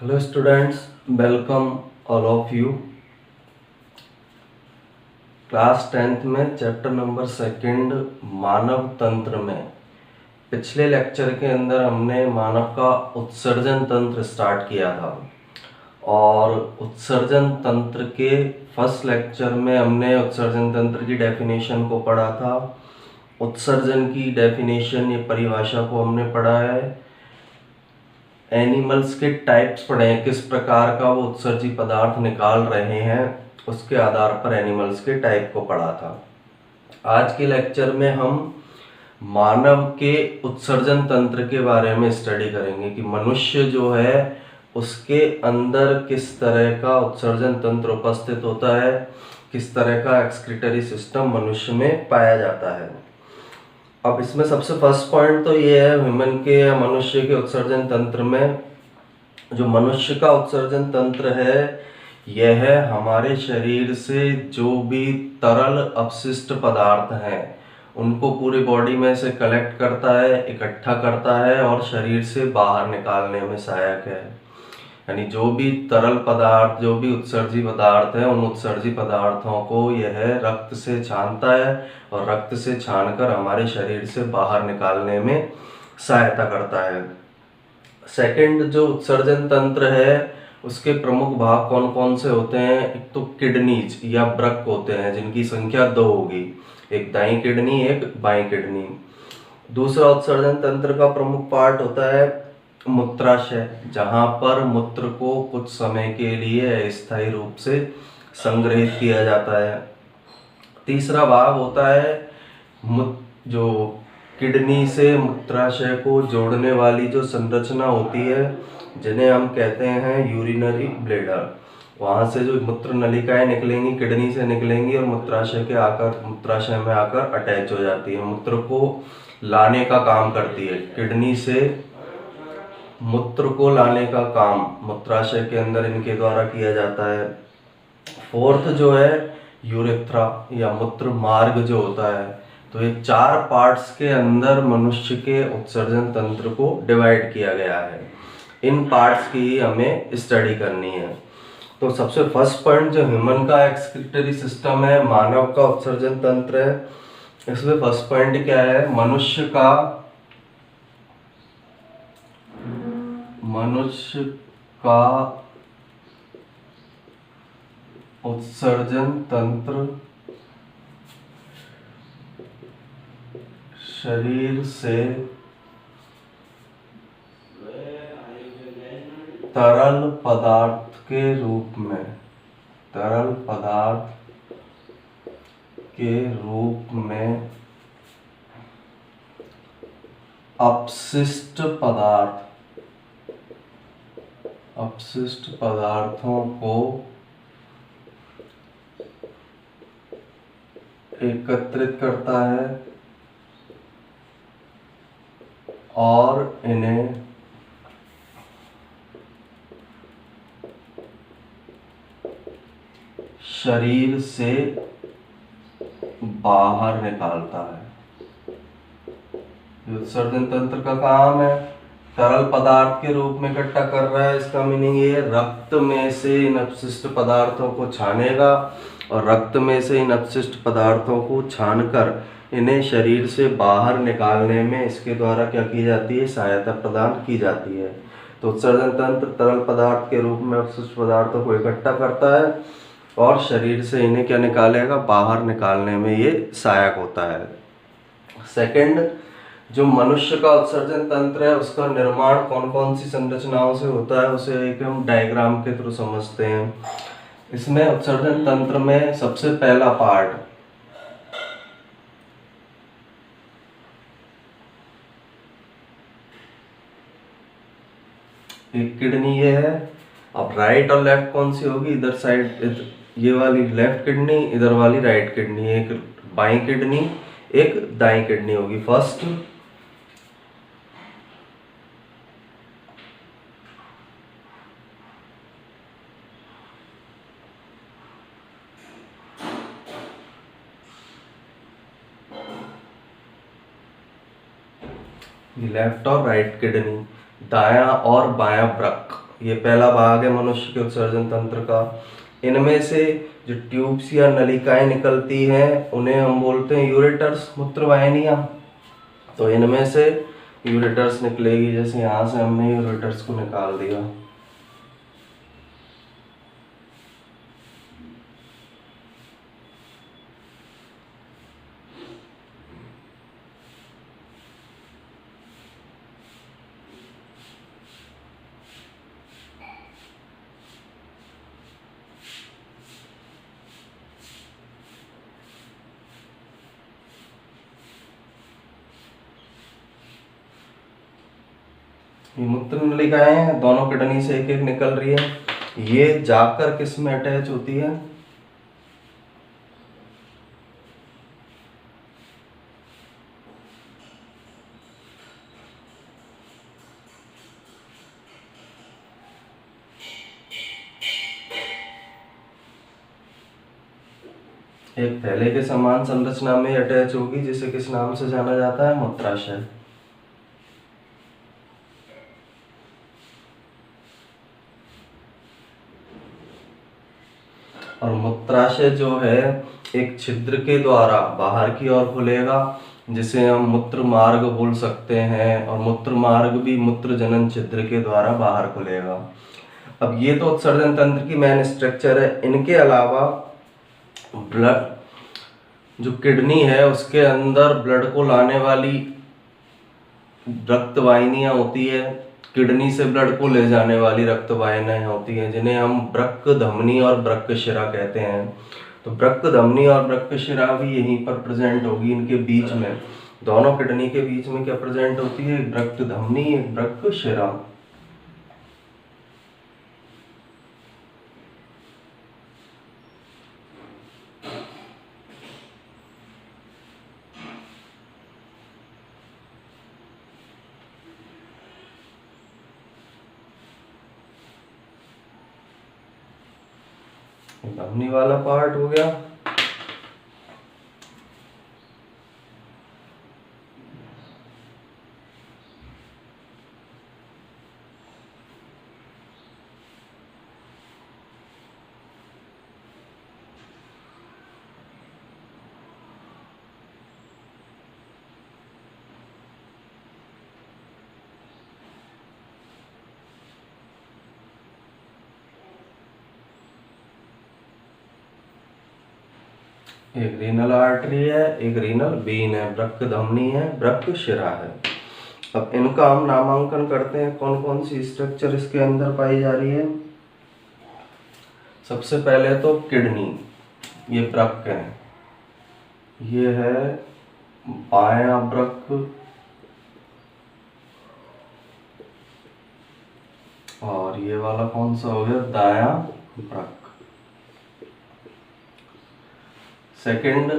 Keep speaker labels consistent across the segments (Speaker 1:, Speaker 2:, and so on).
Speaker 1: Hello students, welcome all of you. Class 10th में chapter number 2 मानव तंत्र में पिछले लेक्चर के अंदर हमने मानव का उत्सर्जन तंत्र स्टार्ट किया था और उत्सर्जन तंत्र के फर्स्ट लेक्चर में हमने उत्सर्जन तंत्र की डेफिनेशन को पढ़ा था। उत्सर्जन की डेफिनेशन, ये परिभाषा को हमने पढ़ा है। एनिमल्स के टाइप्स पढ़े हैं, किस प्रकार का वो उत्सर्जी पदार्थ निकाल रहे हैं, उसके आधार पर एनिमल्स के टाइप को पढ़ा था। आज के लेक्चर में हम मानव के उत्सर्जन तंत्र के बारे में स्टडी करेंगे कि मनुष्य जो है उसके अंदर किस तरह का उत्सर्जन तंत्र उपस्थित होता है, किस तरह का एक्सक्रीटरी सिस्टम मनुष्य में पाया जाता है। अब इसमें सबसे फर्स्ट पॉइंट तो ये है, ह्यूमन के या मनुष्य के उत्सर्जन तंत्र में जो मनुष्य का उत्सर्जन तंत्र है यह है हमारे शरीर से जो भी तरल अपशिष्ट पदार्थ हैं उनको पूरी बॉडी में से कलेक्ट करता है, इकट्ठा करता है और शरीर से बाहर निकालने में सहायक है। यानी जो भी तरल पदार्थ, जो भी उत्सर्जी पदार्थ है, उन उत्सर्जी पदार्थों को यह रक्त से छानता है और रक्त से छानकर हमारे शरीर से बाहर निकालने में सहायता करता है। सेकंड जो उत्सर्जन तंत्र है उसके प्रमुख भाग कौन कौन से होते हैं? एक तो किडनीज या ब्रक होते हैं जिनकी संख्या 2 होगी, एक दाईं किडनी, एक बाईं किडनी। दूसरा उत्सर्जन तंत्र का प्रमुख पार्ट होता है मूत्राशय, जहां पर मूत्र को कुछ समय के लिए अस्थायी रूप से संग्रहित किया जाता है। तीसरा भाग होता है जो किडनी से मूत्राशय को जोड़ने वाली जो संरचना होती है, जिन्हें हम कहते हैं यूरिनरी ब्लैडर। वहां से जो मूत्र नलिकाएं निकलेंगी, किडनी से निकलेंगी और मूत्राशय में आकर अटैच हो जाती है, मूत्र को लाने का काम करती है। किडनी से मूत्र को लाने का काम मूत्राशय के अंदर इनके द्वारा किया जाता है। फोर्थ जो है यूरेथ्रा या मूत्र मार्ग जो होता है। तो ये 4 पार्ट्स के अंदर मनुष्य के उत्सर्जन तंत्र को डिवाइड किया गया है। इन पार्ट्स की हमें स्टडी करनी है। तो सबसे फर्स्ट पॉइंट जो ह्यूमन का एक्सक्रीटरी सिस्टम है, मानव का उत्सर्जन तंत्र है, इसमें फर्स्ट पॉइंट क्या है? मनुष्य का उत्सर्जन तंत्र शरीर से तरल पदार्थ के रूप में अपशिष्ट पदार्थों को एकत्रित करता है और इन्हें शरीर से बाहर निकालता है। उत्सर्जन तंत्र का काम है तरल पदार्थ के रूप में इकट्ठा कर रहा है। इसका मीनिंग ये है रक्त में से इन अपशिष्ट पदार्थों को छानेगा और रक्त में से इन अपशिष्ट पदार्थों को छानकर इन्हें शरीर से बाहर निकालने में इसके द्वारा क्या की जाती है? सहायता प्रदान की जाती है। तो उत्सर्जन तंत्र तरल पदार्थ के रूप में अपशिष्ट पदार्थों को इकट्ठा करता है और शरीर से इन्हें क्या निकालेगा? बाहर निकालने में ये सहायक होता है। सेकंड, जो मनुष्य का उत्सर्जन तंत्र है उसका निर्माण कौन कौन सी संरचनाओं से होता है, उसे एक हम डायग्राम के थ्रू समझते हैं। इसमें उत्सर्जन तंत्र में सबसे पहला पार्ट एक किडनी ये है। अब राइट और लेफ्ट कौन सी होगी? इधर साइड ये वाली लेफ्ट किडनी, इधर वाली राइट किडनी। एक बाईं किडनी, एक दाईं किडनी होगी। फर्स्ट लेफ्ट और राइट किडनी, दायां और बायां ब्रक, ये पहला भाग है मनुष्य के उत्सर्जन तंत्र का। इनमें से जो ट्यूब्स या नलिकाएं निकलती हैं उन्हें हम बोलते हैं यूरेटर्स, मूत्रवाहिनियां। तो इनमें से यूरेटर्स निकलेगी, जैसे यहाँ से हमने यूरेटर्स को निकाल दिया। ये मूत्र नलिकाएं हैं, दोनों किडनी से एक एक निकल रही है। ये जाकर किस में अटैच होती है? एक थैले के समान संरचना में अटैच होगी, जिसे किस नाम से जाना जाता है? मूत्राशय। और मूत्राशय जो है एक छिद्र के द्वारा बाहर की ओर खुलेगा, जिसे हम मूत्र मार्ग बोल सकते हैं, और मूत्र मार्ग भी मूत्र जनन छिद्र के द्वारा बाहर खुलेगा। अब ये तो उत्सर्जन तंत्र की मेन स्ट्रक्चर है। इनके अलावा ब्लड, जो किडनी है उसके अंदर ब्लड को लाने वाली रक्त वाहिनियां होती है, किडनी से ब्लड को ले जाने वाली रक्त वाहिनियां होती हैं, जिन्हें हम वृक्क धमनी और वृक्क शिरा कहते हैं। तो वृक्क धमनी और वृक्क शिरा भी यहीं पर प्रेजेंट होगी। इनके बीच में, दोनों किडनी के बीच में क्या प्रेजेंट होती है? वृक्क धमनी, एक वृक्क शिरा। धमनी वाला पार्ट हो गया। एक रीनल आर्टरी है, एक रीनल वेन है, वृक्क धमनी है, वृक्क शिरा है। अब इनका हम नामांकन करते हैं, कौन कौन सी स्ट्रक्चर इसके अंदर पाई जा रही है। सबसे पहले तो किडनी, ये वृक्क है, ये है बायां वृक्क, और ये वाला कौन सा हो गया? दायां वृक्क। सेकंड,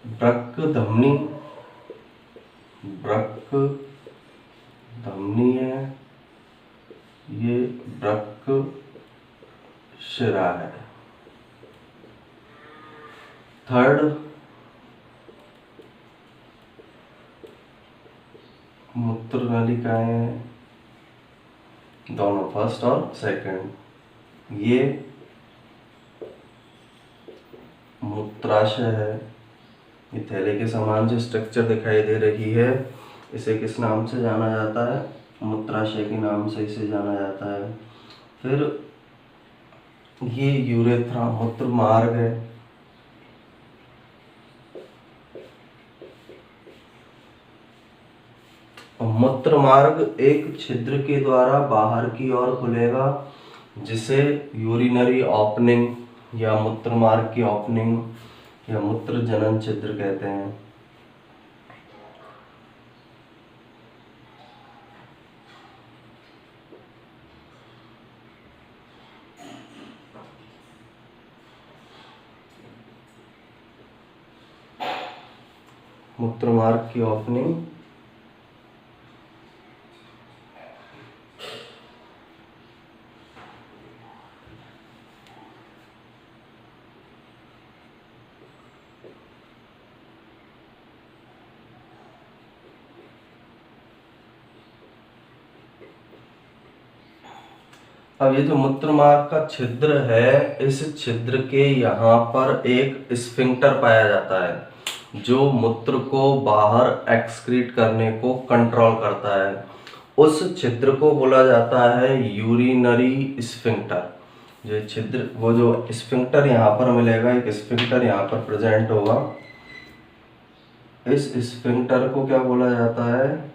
Speaker 1: वृक्क धमनी, वृक्क धमनी है, ये वृक्क शिरा है। थर्ड, मूत्र नलिकाएं, दोनों फर्स्ट और सेकंड, ये मूत्राशय है। ये थैले के समान जो स्ट्रक्चर दिखाई दे रही है, इसे किस नाम से जाना जाता है? मूत्राशय के नाम से इसे जाना जाता है। फिर ये यूरेथ्रा, मूत्र मार्ग है। मूत्र मार्ग एक छिद्र के द्वारा बाहर की ओर खुलेगा, जिसे यूरिनरी ओपनिंग या मूत्र मार्ग की ओपनिंग या मूत्र जनन छिद्र कहते हैं। मूत्र मार्ग की ओपनिंग अब ये जो मूत्र मार्ग का छिद्र है, इस छिद्र के यहाँ पर एक स्फिंक्टर पाया जाता है जो मूत्र को बाहर एक्सक्रीट करने को कंट्रोल करता है। उस छिद्र को बोला जाता है यूरिनरी स्फिंक्टर। जो छिद्र, वो जो स्फिंक्टर यहाँ पर मिलेगा, एक स्फिंक्टर यहाँ पर प्रेजेंट होगा। इस स्फिंक्टर को क्या बोला जाता है?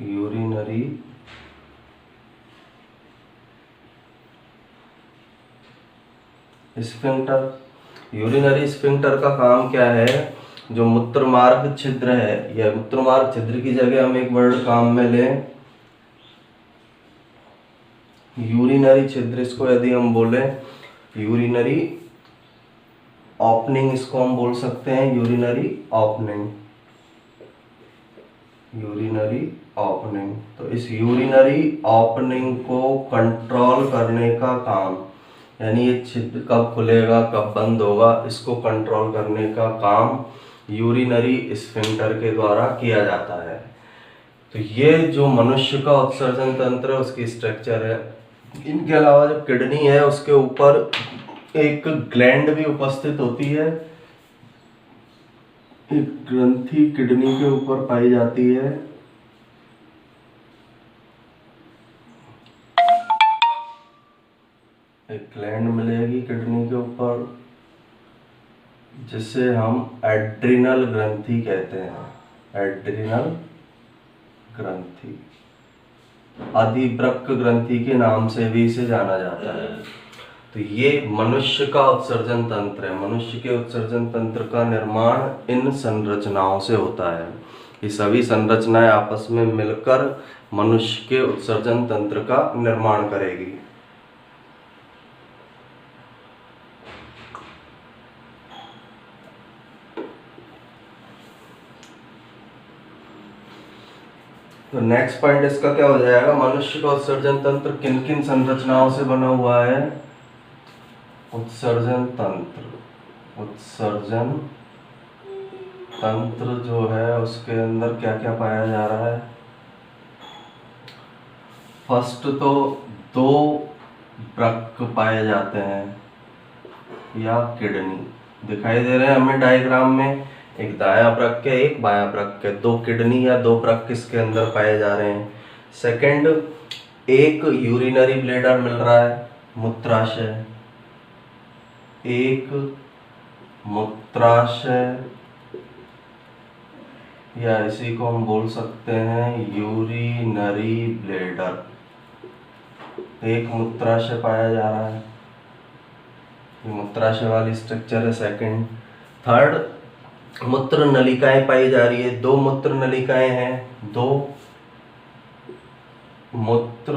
Speaker 1: Urinary sphincter. यूरिनरी स्फिंक्टर का काम क्या है? जो मूत्र मार्ग छिद्र है, या मूत्र मार्ग छिद्र की जगह हम एक वर्ड काम में लें यूरिनरी छिद्र। इसको यदि हम बोले यूरिनरी ओपनिंग, इसको हम बोल सकते हैं यूरिनरी ओपनिंग। Urinary opening. तो इस यूरिनरी ओपनिंग को कंट्रोल करने का काम, यानी ये छिद्र कब खुलेगा कब बंद होगा, इसको कंट्रोल करने का काम यूरिनरी स्फिंक्टर के द्वारा किया जाता है। तो ये जो मनुष्य का उत्सर्जन तंत्र है उसकी स्ट्रक्चर है। इनके अलावा जो किडनी है उसके ऊपर एक ग्लैंड भी उपस्थित होती है। एक ग्रंथि किडनी के ऊपर पाई जाती है। एक ग्लैंड मिलेगी किडनी के ऊपर जिसे हम एड्रिनल ग्रंथि कहते हैं। एड्रिनल ग्रंथि, अधिवृक्क ग्रंथि के नाम से भी इसे जाना जाता है। तो ये मनुष्य का उत्सर्जन तंत्र है। मनुष्य के उत्सर्जन तंत्र का निर्माण इन संरचनाओं से होता है। ये सभी संरचनाएं आपस में मिलकर मनुष्य के उत्सर्जन तंत्र का निर्माण करेगी। तो नेक्स्ट पॉइंट इसका क्या हो जाएगा? मनुष्य का उत्सर्जन तंत्र किन किन संरचनाओं से बना हुआ है? उत्सर्जन तंत्र। उत्सर्जन तंत्र जो है उसके अंदर क्या क्या पाया जा रहा है? फर्स्ट तो दो वृक्क पाए जाते हैं या किडनी दिखाई दे रहे हैं हमें डायग्राम में। एक दायां वृक्क है, एक बायां वृक्क है। दो किडनी या दो वृक्क इसके अंदर पाए जा रहे हैं। सेकंड, एक यूरिनरी ब्लैडर मिल रहा है, मूत्राशय। एक मूत्राशय या इसी को हम बोल सकते हैं यूरिनरी ब्लैडर। एक मूत्राशय पाया जा रहा है, ये मूत्राशय वाली स्ट्रक्चर है सेकंड। थर्ड, मूत्र नलिकाएं पाई जा रही है। दो मूत्र नलिकाएं हैं, दो मूत्र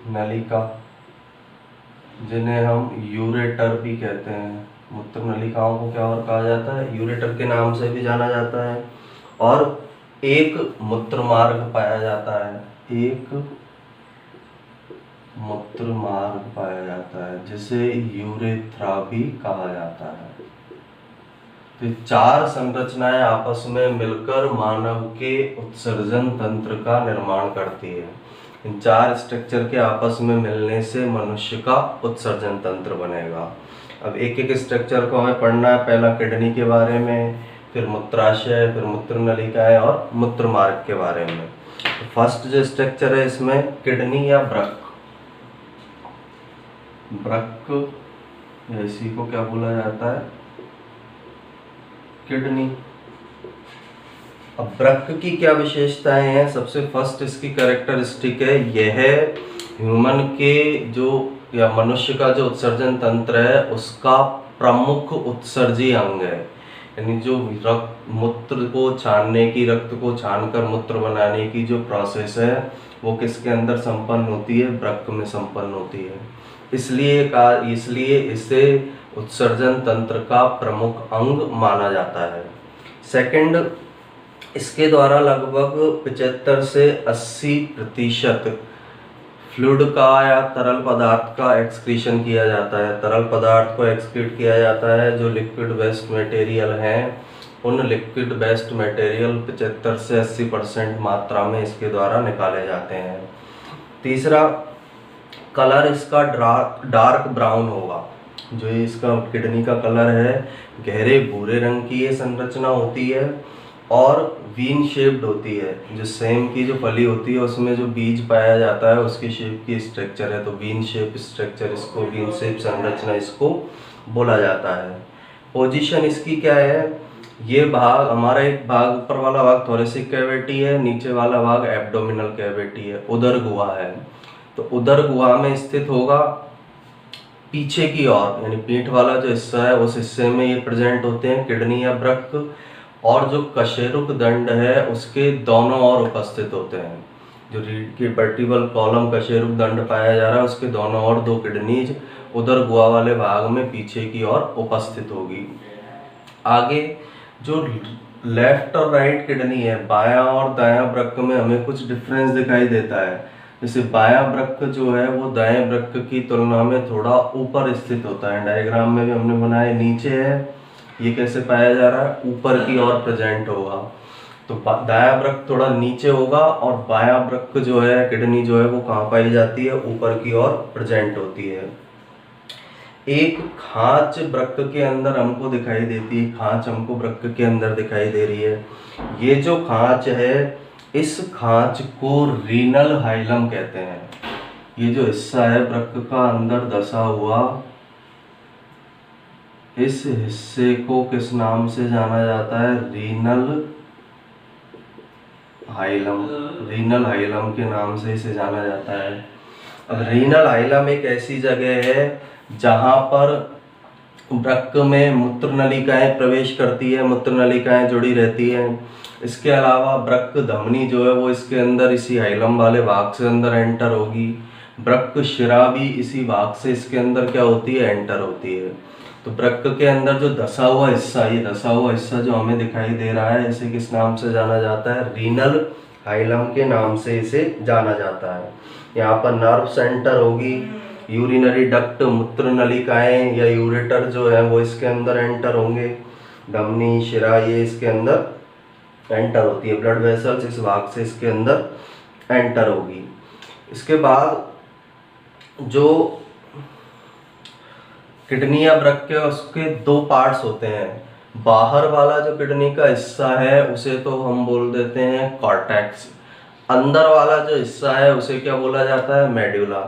Speaker 1: नलिका जिन्हें हम यूरेटर भी कहते हैं। मूत्र नलिकाओं को क्या और कहा जाता है? यूरेटर के नाम से भी जाना जाता है। और एक मूत्र मार्ग पाया जाता है, एक मूत्र मार्ग पाया जाता है जिसे यूरेथ्रा भी कहा जाता है। तो चार संरचनाएं आपस में मिलकर मानव के उत्सर्जन तंत्र का निर्माण करती है। इन चार स्ट्रक्चर के आपस में मिलने से मनुष्य का उत्सर्जन तंत्र बनेगा। अब एक एक स्ट्रक्चर को हमें पढ़ना है। पहला किडनी के बारे में, फिर मूत्राशय, फिर मूत्र नलिकाएं और मूत्र मार्ग के बारे में। तो फर्स्ट जो स्ट्रक्चर है इसमें किडनी या वृक्क। वृक्क या इसी को क्या बोला जाता है? किडनी। अब वृक्क की क्या विशेषताएं हैं? सबसे फर्स्ट इसकी कैरेक्टरिस्टिक है, यह ह्यूमन के जो या मनुष्य का जो उत्सर्जन तंत्र है उसका प्रमुख उत्सर्जी अंग है। यानी जो रक्त मूत्र को छानने की, रक्त को छानकर मूत्र बनाने की जो प्रोसेस है वो किसके अंदर संपन्न होती है? वृक्क में संपन्न होती है। इसलिए इसे उत्सर्जन तंत्र का प्रमुख अंग माना जाता है। सेकंड, इसके द्वारा लगभग 75 से 80% फ्लूइड का या तरल पदार्थ का एक्सक्रीशन किया जाता है। तरल पदार्थ को एक्सक्रीट किया जाता है। जो लिक्विड वेस्ट मटेरियल हैं उन लिक्विड बेस्ड मटेरियल 75 से 80% मात्रा में इसके द्वारा निकाले जाते हैं। तीसरा, कलर इसका डार्क ब्राउन होगा। जो इसका किडनी का कलर है गहरे भूरे रंग की ये संरचना होती है और वीन शेप्ड होती है। जो सेम की जो फली होती है उसमें जो बीज पाया जाता है उसकी शेप की स्ट्रक्चर है, तो वीन शेप स्ट्रक्चर इसको, वीन शेप संरचना इसको बोला जाता है। पोजीशन इसकी क्या है, ये भाग हमारा, एक भाग ऊपर वाला भाग थोरेसिक कैविटी है, नीचे वाला भाग एब्डोमिनल कैविटी है, उदर गुहा है। तो उदर गुहा में स्थित होगा पीछे की ओर, यानी पीठ वाला जो हिस्सा है उस हिस्से में ये प्रेजेंट होते हैं किडनी या वृक्क, और जो कशेरुक दंड है उसके दोनों ओर उपस्थित होते हैं। जो रीढ़ की वर्टिब्रल कॉलम कशेरुक दंड पाया जा रहा है उसके दोनों ओर दो किडनीज उदर गुहा वाले भाग में पीछे की ओर उपस्थित होगी। आगे जो लेफ्ट और राइट किडनी है, बायां और दायां वृक्क में हमें कुछ डिफरेंस दिखाई देता है। जैसे बायां वृक्क जो है वो दाएं वृक्क की तुलना में थोड़ा ऊपर स्थित होता है। डायग्राम में भी हमने बनाया, नीचे है, ये कैसे पाया जा रहा है, ऊपर की ओर प्रेजेंट होगा। तो दायां वृक्क थोड़ा नीचे होगा और बायां वृक्क जो है, किडनी जो है वो कहाँ पाई जाती है, ऊपर की ओर प्रेजेंट होती है। एक खांच वृक्क के अंदर हमको दिखाई देती है, खांच हमको वृक्क के अंदर दिखाई दे रही है। ये जो खांच है, इस खांच को रीनल हाइलम कहते हैं। ये जो हिस्सा है वृक्क का अंदर धसा हुआ, इस हिस्से को किस नाम से जाना जाता है, रीनल हाइलम। रीनल हाइलम के नाम से इसे जाना जाता है। अब रीनल हाइलम एक ऐसी जगह है जहां पर वृक्क में मूत्र नलिकाएं प्रवेश करती है, मूत्र नलिकाएं जुड़ी रहती हैं। इसके अलावा वृक्क धमनी जो है वो इसके अंदर, इसी हाइलम वाले भाग से अंदर एंटर होगी। वृक्क शिरा भी इसी भाग से इसके अंदर क्या होती है, एंटर होती है। तो वृक्क के अंदर जो धसा हुआ हिस्सा, ये धसा हुआ हिस्सा जो हमें दिखाई दे रहा है, इसे किस नाम से जाना जाता है, रीनल हाइलम के नाम से इसे जाना जाता है। यहाँ पर नर्व सेंटर होगी, यूरिनरी डक्ट, मूत्र नलिकाएं या यूरेटर जो है वो इसके अंदर एंटर होंगे। धमनी, शिरा ये इसके अंदर एंटर होती है। ब्लड वेसल्स इस भाग से इसके अंदर एंटर होगी। इसके बाद जो किडनी या वृक्क है उसके दो पार्ट्स होते हैं। बाहर वाला जो किडनी का हिस्सा है उसे तो हम बोल देते हैं कॉर्टेक्स। अंदर वाला जो हिस्सा है उसे क्या बोला जाता है, मेड्यूला।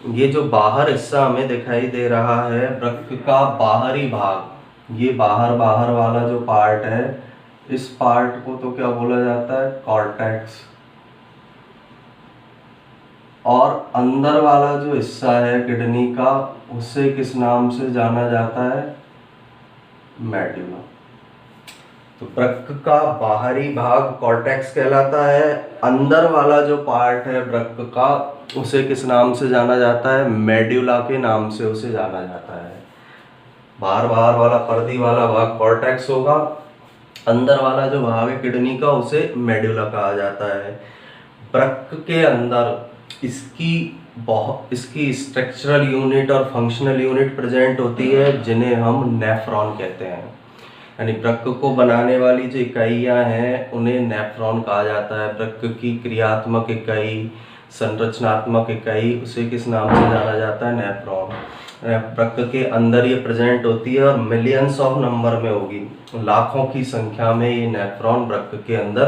Speaker 1: ये जो बाहर हिस्सा हमें दिखाई दे रहा है वृक्क का बाहरी भाग, ये बाहर वाला जो पार्ट है, इस पार्ट को तो क्या बोला जाता है, कॉर्टेक्स। और अंदर वाला जो हिस्सा है किडनी का, उसे किस नाम से जाना जाता है, मेड्यूला। तो वृक्क का बाहरी भाग कॉर्टेक्स कहलाता है। अंदर वाला जो पार्ट है वृक्क का, उसे किस नाम से जाना जाता है, मेड्यूला के नाम से उसे जाना जाता है। बाहर वाला पर्दी वाला भाग कॉर्टेक्स होगा, अंदर वाला जो भाग है किडनी का उसे मेड्यूला कहा जाता है। वृक्क के अंदर इसकी स्ट्रक्चरल यूनिट और फंक्शनल यूनिट प्रेजेंट होती है, जिन्हें हम नेफ्रॉन कहते हैं। यानी वृक्क को बनाने वाली जो इकाइयां हैं उन्हें नेफ्रॉन कहा जाता है। वृक्क की क्रियात्मक इकाई, संरचनात्मक इकाई, उसे किस नाम से जाना जाता है, नेफ्रॉन। वृक्क के अंदर ये प्रेजेंट होती है और मिलियंस ऑफ नंबर में होगी, लाखों की संख्या में ये नेफ्रॉन वृक्क के अंदर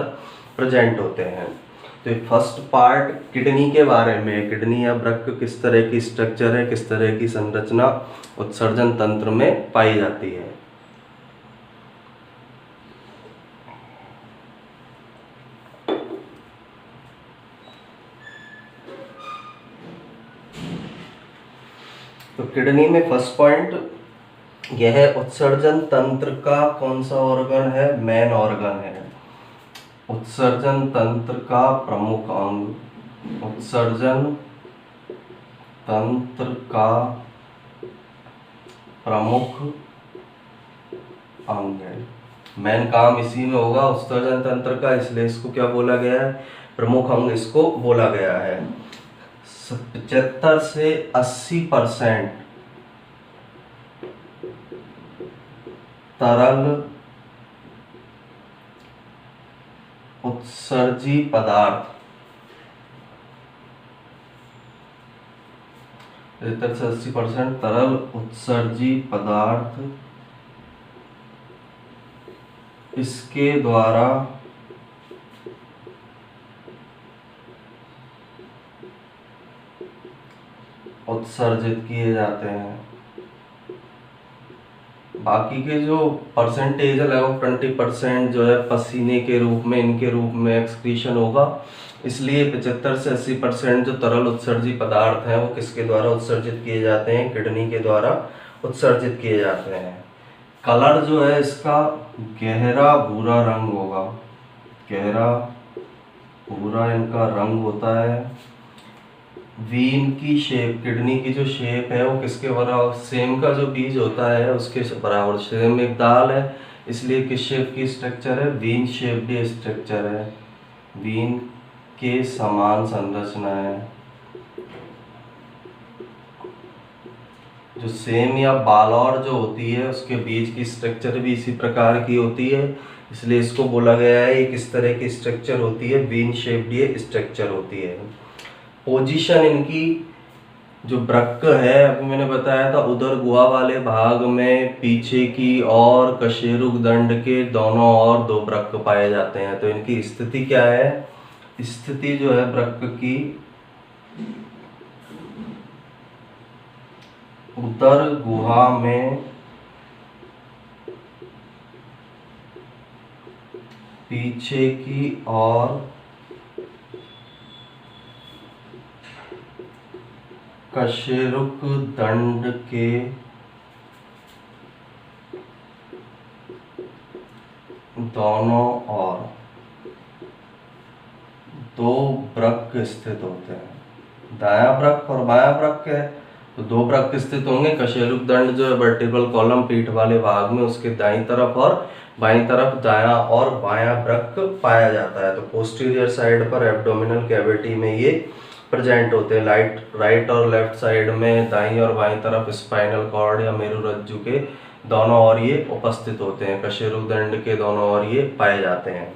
Speaker 1: प्रेजेंट होते हैं। तो फर्स्ट पार्ट किडनी के बारे में, किडनी या वृक्क किस तरह की स्ट्रक्चर है, किस तरह की संरचना उत्सर्जन तंत्र में पाई जाती है। तो किडनी में फर्स्ट पॉइंट यह है, उत्सर्जन तंत्र का कौन सा ऑर्गन है, मेन ऑर्गन है। उत्सर्जन तंत्र का प्रमुख अंग, उत्सर्जन तंत्र का प्रमुख अंग है। मेन काम इसी में होगा उत्सर्जन तंत्र का, इसलिए इसको क्या बोला गया है, प्रमुख अंग इसको बोला गया है। 75 से 80% तरल उत्सर्जी पदार्थ 73 से 80% तरल उत्सर्जी पदार्थ इसके द्वारा उत्सर्जित किए जाते हैं। बाकी के जो परसेंटेज है लगभग 20% जो है पसीने के रूप में, इनके रूप में एक्सक्रीशन होगा। इसलिए 75 से 80% जो तरल उत्सर्जी पदार्थ हैं वो किसके द्वारा उत्सर्जित किए जाते हैं? किडनी के द्वारा उत्सर्जित किए जाते हैं। कलर जो है इसका गहरा भूरा रंग होगा, गहरा भूरा इनका रंग होता है। वीन की शेप, किडनी की जो शेप है वो किसके बराबर? सेम का जो बीज होता है उसके बराबर। सेम एक दाल है, इसलिए किस शेप की स्ट्रक्चर है? वीन शेप भी स्ट्रक्चर है, वीन के समान संरचना है। जो सेम या बालौर जो होती है उसके बीज की स्ट्रक्चर भी इसी प्रकार की होती है, इसलिए इसको बोला गया है ये किस तरह की स्ट्रक्चर होती है? वीन शेप्ड ये स्ट्रक्चर होती है। पोजीशन इनकी जो वृक्क है, अभी मैंने बताया था उदर गुहा वाले भाग में पीछे की और कशेरुक दंड के दोनों ओर 2 वृक्क पाए जाते हैं। तो इनकी स्थिति क्या है? स्थिति जो है वृक्क की उदर गुहा में पीछे की और कशेरुक दंड के दोनों ओर 2 वृक्क स्थित होते हैं। दायां वृक्क और बायां वृक्क है तो 2 वृक्क स्थित होंगे। कशेरुक दंड जो है वर्टिब्रल कॉलम पीठ वाले भाग में, उसके दाईं तरफ और बाईं तरफ दायां और बायां वृक्क पाया जाता है। तो पोस्टीरियर साइड पर एब्डोमिनल कैविटी में ये प्रेजेंट होते हैं। राइट और लेफ्ट साइड में दाईं और बाईं तरफ स्पाइनल कॉर्ड या मेरुरज्जु के दोनों ओर ये उपस्थित होते हैं। कशेरुक दंड के दोनों ओर ये पाए जाते हैं।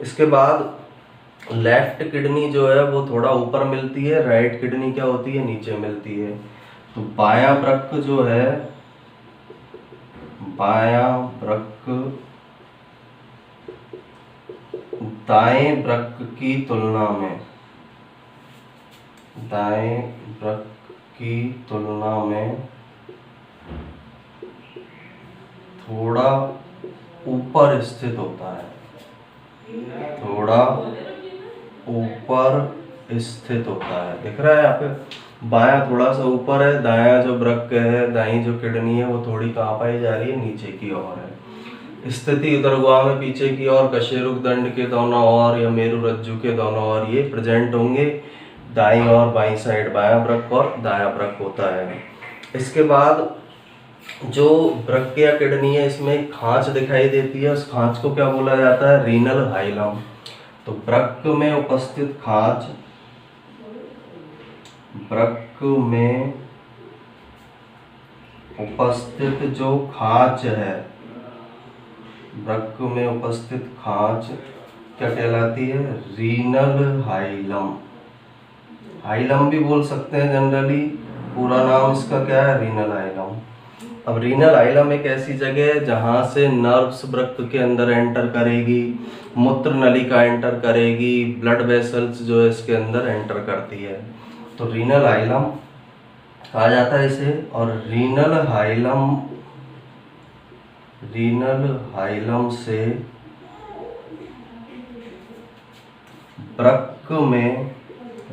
Speaker 1: इसके बाद लेफ्ट किडनी जो है वो थोड़ा ऊपर मिलती है, राइट किडनी क्या होती है? नीचे मिलती है। तो बायां वृक्क जो है, बायां वृक्क दाएं वृक्क की तुलना में, दाएं वृक्क की तुलना में थोड़ा ऊपर स्थित होता है, थोड़ा ऊपर स्थित होता है। दिख रहा है यहाँ पे? बायां थोड़ा सा ऊपर है, दायां जो वृक्क है, दाईं जो किडनी है वो थोड़ी कहाँ पाई जा रही है? नीचे की ओर है। स्थिति उदर गुहा में पीछे की ओर कशेरुक दंड के दोनों ओर या मेरुरज्जु के दोनों ओर ये प्रेजेंट होंगे। दाईं और बाईं साइड बायां वृक्क और दायां वृक्क होता है। इसके बाद जो वृक्क या किडनी है इसमें खांच दिखाई देती है, उस खांच को क्या बोला जाता है? Renal hilum. तो वृक्क में उपस्थित खांच, वृक्क में उपस्थित जो खांच है, वृक्क में उपस्थित खांच क्या कहलाती है? Renal hilum. हाइलम भी बोल सकते हैं जनरली, पूरा नाम इसका क्या है? Renal hilum. अब रीनल हाइलम एक ऐसी जगह है जहां से नर्व्स वृक्क के अंदर एंटर करेगी, मूत्र नलिका एंटर करेगी, ब्लड वेसल्स जो है इसके अंदर एंटर करती है। तो रीनल हाइलम कहा जाता है इसे। और रीनल हाइलम से वृक्क में,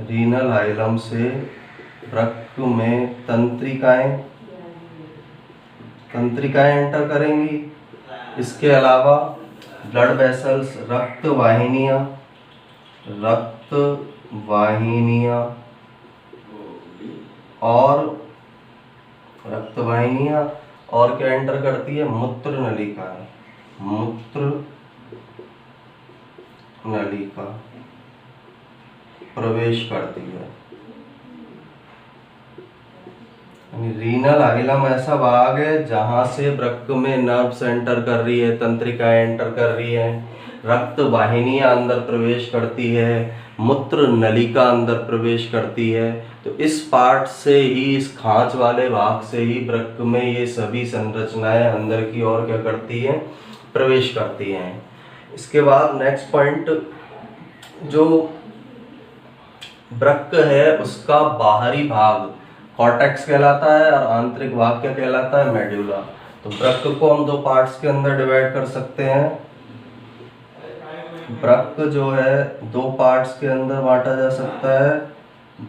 Speaker 1: रीनल हाइलम से वृक्क में तंत्रिकाएं एंटर करेंगी। इसके अलावा ब्लड वेसल्स, रक्त वाहिनियां और क्या एंटर करती है? मूत्र नलिका प्रवेश करती है। रीनल हाइलम ऐसा भाग है जहां से वृक्क में नर्व्स एंटर कर रही है, तंत्रिकाएं एंटर कर रही हैं, रक्त वाहिनियां अंदर प्रवेश करती है, मूत्र नलिका अंदर प्रवेश करती है। तो इस पार्ट से ही, इस खांच वाले भाग से ही वृक्क में ये सभी संरचनाएं अंदर की ओर क्या करती हैं, प्रवेश करती हैं। इसके बाद नेक्स्ट पॉइंट, जो वृक्क है उसका बाहरी भाग कॉर्टेक्स कहलाता है और आंतरिक भाग क्या कहलाता है, मेड्यूला। तो वृक्क को हम दो पार्ट्स के अंदर डिवाइड कर सकते हैं। वृक्क जो है दो पार्ट्स के अंदर बांटा जा सकता है।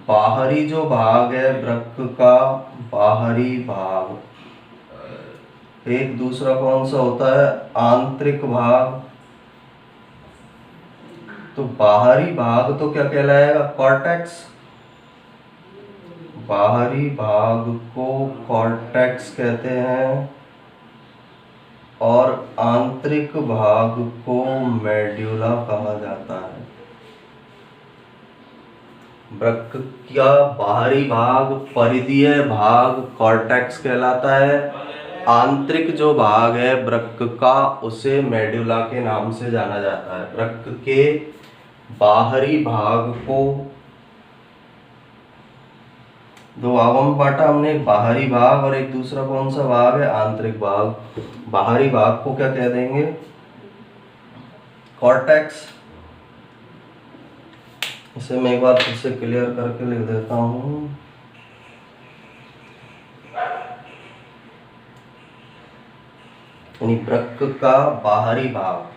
Speaker 1: बाहरी जो भाग है वृक्क का, बाहरी भाग, एक दूसरा कौन सा होता है, आंतरिक भाग। तो बाहरी भाग तो क्या कहलाएगा, कॉर्टेक्स। बाहरी भाग को कॉर्टेक्स कहते हैं और आंतरिक भाग को मेड्यूला कहा जाता है। वृक्क का बाहरी भाग, परिधीय भाग कॉर्टेक्स कहलाता है। आंतरिक जो भाग है वृक्क का उसे मेड्यूला के नाम से जाना जाता है। वृक्क के बाहरी भाग को दो भागों में बांटा हमने, एक बाहरी भाग और एक दूसरा कौन सा भाग है, आंतरिक भाग। बाहरी भाग को क्या कह देंगे, कॉर्टेक्स। इसे मैं एक बार फिर से क्लियर करके लिख देता हूं। यानी वृक्क का बाहरी भाग,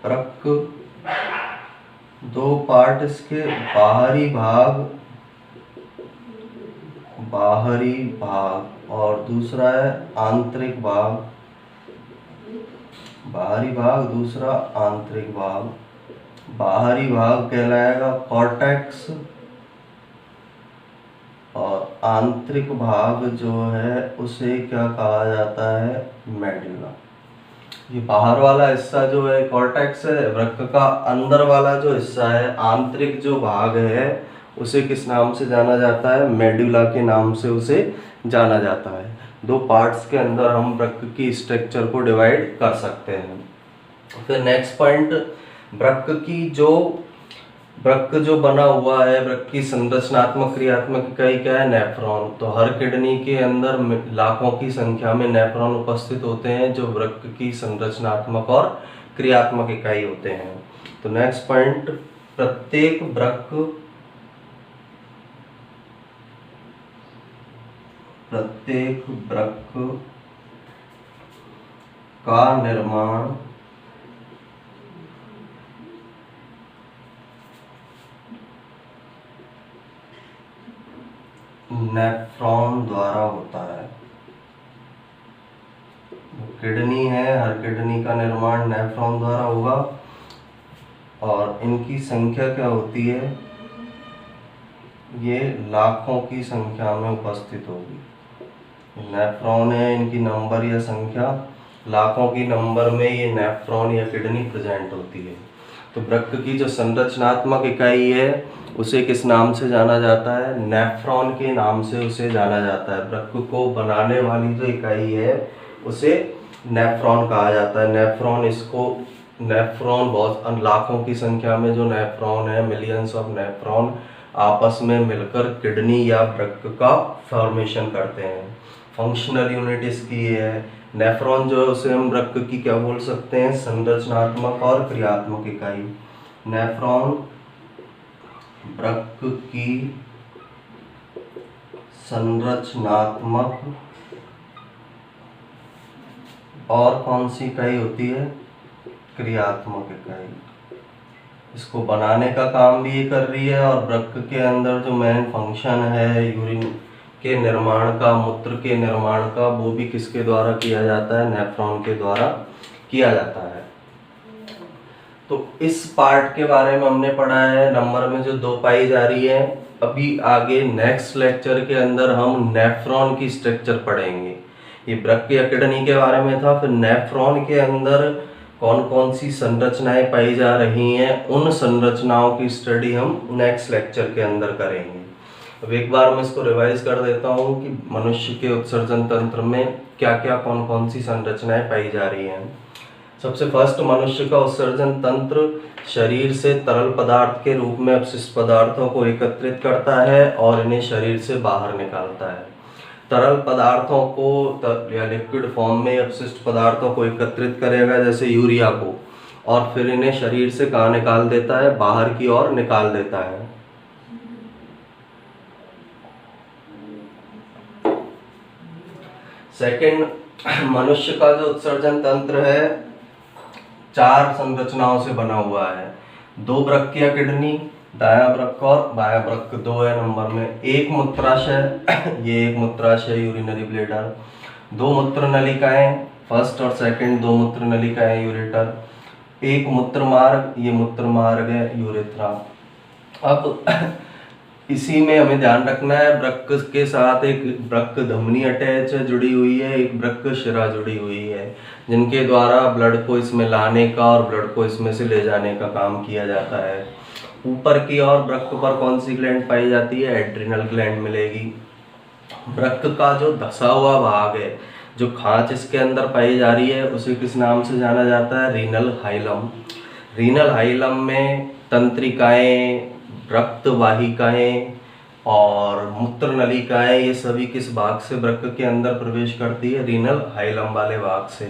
Speaker 1: वृक्क दो पार्ट इसके, बाहरी भाग, बाहरी भाग और दूसरा है आंतरिक भाग। बाहरी भाग, दूसरा आंतरिक भाग। बाहरी भाग कहलाएगा कॉर्टेक्स और आंतरिक भाग जो है उसे क्या कहा जाता है, मेड्यूला। ये बाहर वाला हिस्सा जो है कॉर्टेक्स है, वृक्क का अंदर वाला जो हिस्सा है, आंतरिक जो भाग है, उसे किस नाम से जाना जाता है, मेड्यूला के नाम से उसे जाना जाता है। दो पार्ट्स के अंदर हम वृक्क की स्ट्रक्चर को डिवाइड कर सकते हैं। फिर नेक्स्ट पॉइंट, वृक्क जो बना हुआ है, वृक्क की संरचनात्मक क्रियात्मक इकाई क्या है, नेफ्रॉन। तो हर किडनी के अंदर लाखों की संख्या में नेफ्रॉन उपस्थित होते हैं जो वृक्क की संरचनात्मक और क्रियात्मक इकाई होते हैं। तो नेक्स्ट पॉइंट, प्रत्येक वृक्क का निर्माण नेफ्रॉन द्वारा होता है। किडनी है, हर किडनी का निर्माण नेफ्रॉन द्वारा होगा और इनकी संख्या क्या होती है, ये लाखों की संख्या में उपस्थित होगी। नेफ्रॉन है, इनकी नंबर या संख्या लाखों की नंबर में ये नेफ्रॉन या किडनी प्रेजेंट होती है। तो वृक्क की जो संरचनात्मक इकाई है उसे किस नाम से जाना जाता है, नेफ्रॉन के नाम से उसे जाना जाता है। वृक्क को बनाने वाली जो इकाई है उसे नेफ्रॉन कहा जाता है। नेफ्रॉन बहुत लाखों की संख्या में जो नेफ्रॉन है, मिलियंस ऑफ नेफ्रॉन आपस में मिलकर किडनी या वृक्क का फॉर्मेशन करते हैं। फंक्शनल यूनिट इसकी है। नेफ्रॉन जो है उसे हम वृक्क की क्या बोल सकते हैं, संरचनात्मक और क्रियात्मक इकाई। नेफ्रॉन वृक्क की संरचनात्मक और कौन सी इकाई होती है, क्रियात्मक इकाई। इसको बनाने का काम भी ये कर रही है और वृक्क के अंदर जो मेन फंक्शन है यूरिन के निर्माण का, मूत्र के निर्माण का, वो भी किसके द्वारा किया जाता है, नेफ्रॉन के द्वारा किया जाता है। तो इस पार्ट के बारे में हमने पढ़ा है, नंबर में जो 2 पाई जा रही है। अभी आगे नेक्स्ट लेक्चर के अंदर हम नेफ्रॉन की स्ट्रक्चर पढ़ेंगे। ये वृक्क या किडनी के बारे में था, फिर नेफ्रॉन के अंदर कौन कौन सी संरचनाएं पाई जा रही हैं, उन संरचनाओं की स्टडी हम नेक्स्ट लेक्चर के अंदर करेंगे। अब एक बार मैं इसको रिवाइज कर देता हूँ कि मनुष्य के उत्सर्जन तंत्र में क्या क्या कौन कौन सी संरचनाएं पाई जा रही हैं। सबसे फर्स्ट, मनुष्य का उत्सर्जन तंत्र शरीर से तरल पदार्थ के रूप में अपशिष्ट पदार्थों को एकत्रित करता है और इन्हें शरीर से बाहर निकालता है। तरल पदार्थों को या लिक्विड फॉर्म में अपशिष्ट पदार्थों को एकत्रित करेगा जैसे यूरिया को, और फिर इन्हें शरीर से कहाँ निकाल देता है, बाहर की ओर निकाल देता है। सेकंड, मनुष्य का जो उत्सर्जन तंत्र है 4 संरचनाओं से बना हुआ है। 2 वृक्क या किडनी, दायां वृक्क और बायां वृक्क 2 है नंबर में। 1 मूत्राशय, ये 1 मूत्राशय यूरिनरी ब्लैडर। 2 मूत्र नलिकाएं, फर्स्ट और सेकंड 2 मूत्र नलिकाएं यूरेटर। 1 मूत्र मार्ग, ये मूत्र मार्ग है यूरेथ्रा। अब इसी में हमें ध्यान रखना है, वृक्क के साथ एक वृक्क धमनी अटैच है, जुड़ी हुई है, एक वृक्क शिरा जुड़ी हुई है, जिनके द्वारा ब्लड को इसमें लाने का और ब्लड को इसमें से ले जाने का काम किया जाता है। ऊपर की ओर वृक्क पर कौन सी ग्लैंड पाई जाती है, एड्रिनल ग्लैंड मिलेगी। वृक्क का जो धसा हुआ भाग है, जो खांच इसके अंदर पाई जा रही है, उसे किस नाम से जाना जाता है, रीनल हाइलम। रीनल हाइलम में तंत्रिकाएं, रक्त वाहिकाएं और मूत्र नलिकाएं, ये सभी किस भाग से वृक्क के अंदर प्रवेश करती है, रीनल हाइलम वाले भाग से।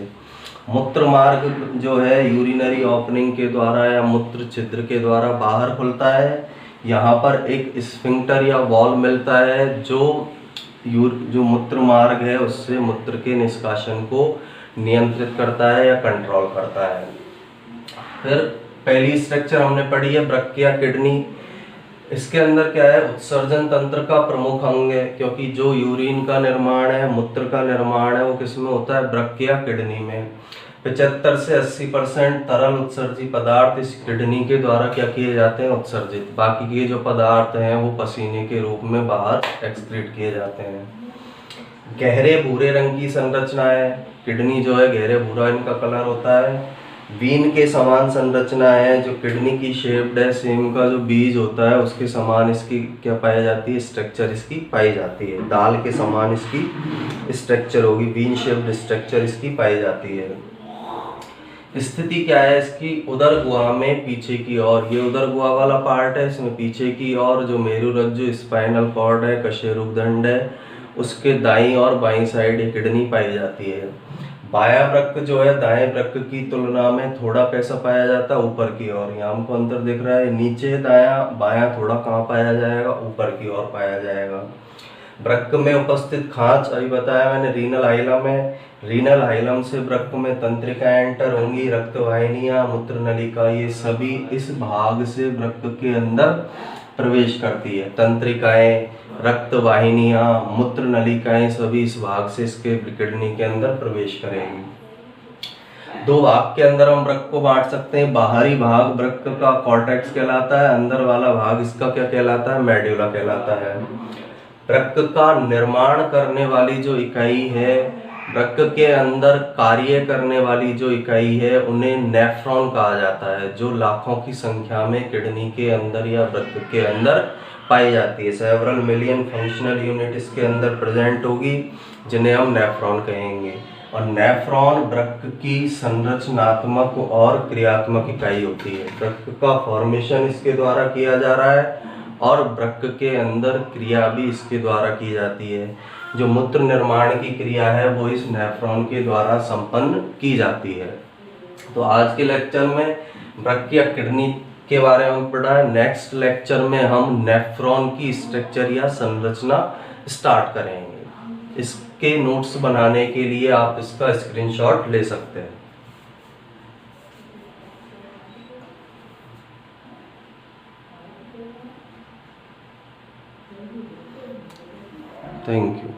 Speaker 1: मूत्र मार्ग जो है यूरिनरी ओपनिंग के द्वारा या मूत्र छिद्र के द्वारा बाहर खुलता है। यहाँ पर एक स्फिंक्टर या वॉल्व मिलता है जो मूत्र मार्ग है उससे मूत्र के निष्कासन को नियंत्रित करता है या कंट्रोल करता है। फिर पहली स्ट्रक्चर हमने पढ़ी है वृक्क या किडनी। इसके अंदर क्या है, उत्सर्जन तंत्र का प्रमुख अंग है, क्योंकि जो यूरिन का निर्माण है, मूत्र का निर्माण है, वो किसमें होता है, वृक्क या किडनी में। 75 से 80% तरल उत्सर्जी पदार्थ इस किडनी के द्वारा क्या किए जाते हैं, उत्सर्जित। बाकी के जो पदार्थ हैं वो पसीने के रूप में बाहर एक्सक्रीट किए जाते हैं। गहरे भूरे रंग की संरचना है, किडनी जो है गहरे भूरा इनका कलर होता है। बीन के समान संरचना है, जो किडनी की शेप्ड है, सेम का जो बीज होता है उसके समान इसकी क्या पाई जाती है, स्ट्रक्चर इसकी पाई जाती है। दाल के समान इसकी स्ट्रक्चर होगी, बीन शेप्ड स्ट्रक्चर इसकी पाई जाती है। स्थिति क्या है इसकी, उदर गुहा में पीछे की ओर, ये उदर गुहा वाला पार्ट है, इसमें पीछे की ओर जो मेरुरज्जु स्पाइनल कॉर्ड है, कशेरुकदंड है, उसके दाईं और बाईं साइड ये किडनी पाई जाती है। बायां वृक्क जो है दाएं वृक्क की तुलना में थोड़ा कैसा पाया जाता है, ऊपर की ओर। यहाँ हमको अंतर दिख रहा है, नीचे दायां, बायां थोड़ा कहाँ पाया जाएगा, ऊपर की ओर पाया जाएगा। वृक्क में उपस्थित खांच अभी बताया मैंने रीनल हाइलम है। रीनल हाइलम से वृक्क में तंत्रिकाएं एंटर होंगी, रक्त वाहिनियां, मूत्र नलिका, ये सभी इस भाग से वृक्क के अंदर प्रवेश करती है। तंत्रिकाएं, रक्त वाहिनियां, मूत्र नलिकाएं सभी इस भाग से इसके किडनी के अंदर प्रवेश करेंगी। 2 भाग के अंदर हम वृक्क को बांट सकते हैं। बाहरी भाग वृक्क का कॉर्टेक्स कहलाता है, अंदर वाला भाग इसका क्या कहलाता है, मेडुला कहलाता है। वृक्क का निर्माण करने वाली जो इकाई है, वृक्क के अंदर कार्य करने वाली जो इकाई है, उन्हें नेफ्रॉन कहा जाता है, जो लाखों की संख्या में किडनी के अंदर या वृक्क के अंदर पाई जाती है। सेवरल मिलियन फंक्शनल यूनिट इसके अंदर प्रेजेंट होगी, जिन्हें हम नेफ्रॉन कहेंगे। और नेफ्रॉन वृक्क की संरचनात्मक और क्रियात्मक इकाई होती है। वृक्क का फॉर्मेशन इसके द्वारा किया जा रहा है और वृक्क के अंदर क्रिया भी इसके द्वारा की जाती है। जो मूत्र निर्माण की क्रिया है वो इस नेफ्रॉन के द्वारा संपन्न की जाती है। तो आज के लेक्चर में वृक्क या किडनी के बारे में पढ़ा है। नेक्स्ट लेक्चर में हम नेफ्रॉन की स्ट्रक्चर या संरचना स्टार्ट करेंगे। इसके नोट्स बनाने के लिए आप इसका स्क्रीनशॉट ले सकते हैं। Thank you.